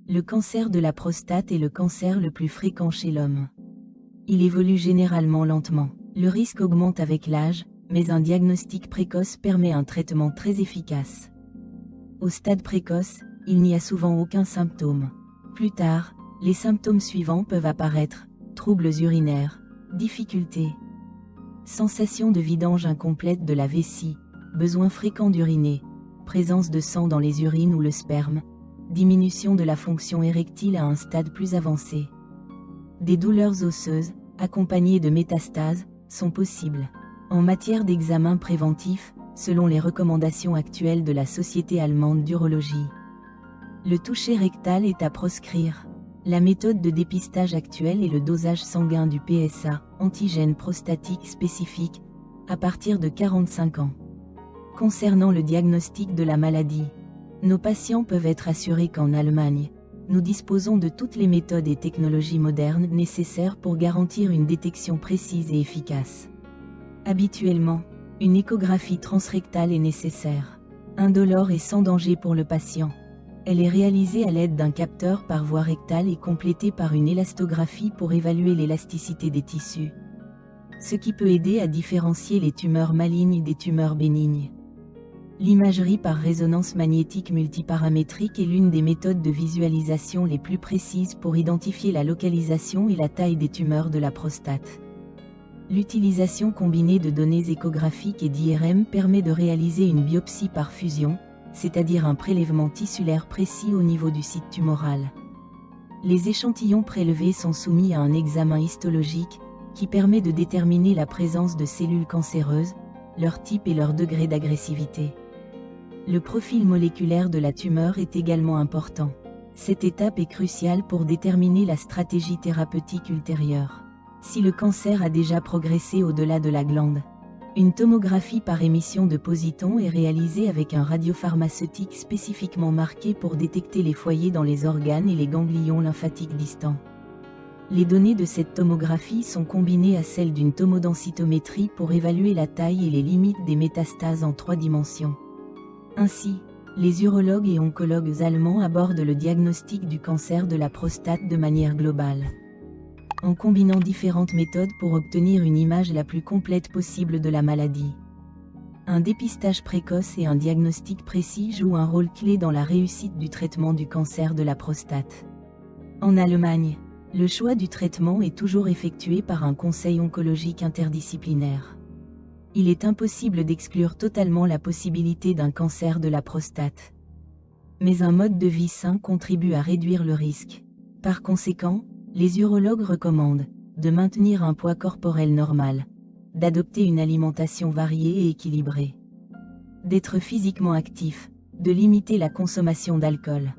Le cancer de la prostate est le cancer le plus fréquent chez l'homme. Il évolue généralement lentement. Le risque augmente avec l'âge, mais un diagnostic précoce permet un traitement très efficace. Au stade précoce, il n'y a souvent aucun symptôme. Plus tard, les symptômes suivants peuvent apparaître: troubles urinaires, difficultés, sensation de vidange incomplète de la vessie, besoin fréquent d'uriner, présence de sang dans les urines ou le sperme, diminution de la fonction érectile à un stade plus avancé. Des douleurs osseuses, accompagnées de métastases, sont possibles. En matière d'examen préventif, selon les recommandations actuelles de la Société allemande d'urologie, le toucher rectal est à proscrire. La méthode de dépistage actuelle est le dosage sanguin du PSA, antigène prostatique spécifique, à partir de 45 ans. Concernant le diagnostic de la maladie, nos patients peuvent être assurés qu'en Allemagne, nous disposons de toutes les méthodes et technologies modernes nécessaires pour garantir une détection précise et efficace. Habituellement, une échographie transrectale est nécessaire. Indolore et sans danger pour le patient. Elle est réalisée à l'aide d'un capteur par voie rectale et complétée par une élastographie pour évaluer l'élasticité des tissus, ce qui peut aider à différencier les tumeurs malignes des tumeurs bénignes. L'imagerie par résonance magnétique multiparamétrique est l'une des méthodes de visualisation les plus précises pour identifier la localisation et la taille des tumeurs de la prostate. L'utilisation combinée de données échographiques et d'IRM permet de réaliser une biopsie par fusion, c'est-à-dire un prélèvement tissulaire précis au niveau du site tumoral. Les échantillons prélevés sont soumis à un examen histologique, qui permet de déterminer la présence de cellules cancéreuses, leur type et leur degré d'agressivité. Le profil moléculaire de la tumeur est également important. Cette étape est cruciale pour déterminer la stratégie thérapeutique ultérieure. Si le cancer a déjà progressé au-delà de la glande, une tomographie par émission de positons est réalisée avec un radiopharmaceutique spécifiquement marqué pour détecter les foyers dans les organes et les ganglions lymphatiques distants. Les données de cette tomographie sont combinées à celles d'une tomodensitométrie pour évaluer la taille et les limites des métastases en 3 dimensions. Ainsi, les urologues et oncologues allemands abordent le diagnostic du cancer de la prostate de manière globale, en combinant différentes méthodes pour obtenir une image la plus complète possible de la maladie. Un dépistage précoce et un diagnostic précis jouent un rôle clé dans la réussite du traitement du cancer de la prostate. En Allemagne, le choix du traitement est toujours effectué par un conseil oncologique interdisciplinaire. Il est impossible d'exclure totalement la possibilité d'un cancer de la prostate. Mais un mode de vie sain contribue à réduire le risque. Par conséquent, les urologues recommandent de maintenir un poids corporel normal, d'adopter une alimentation variée et équilibrée, d'être physiquement actif, de limiter la consommation d'alcool.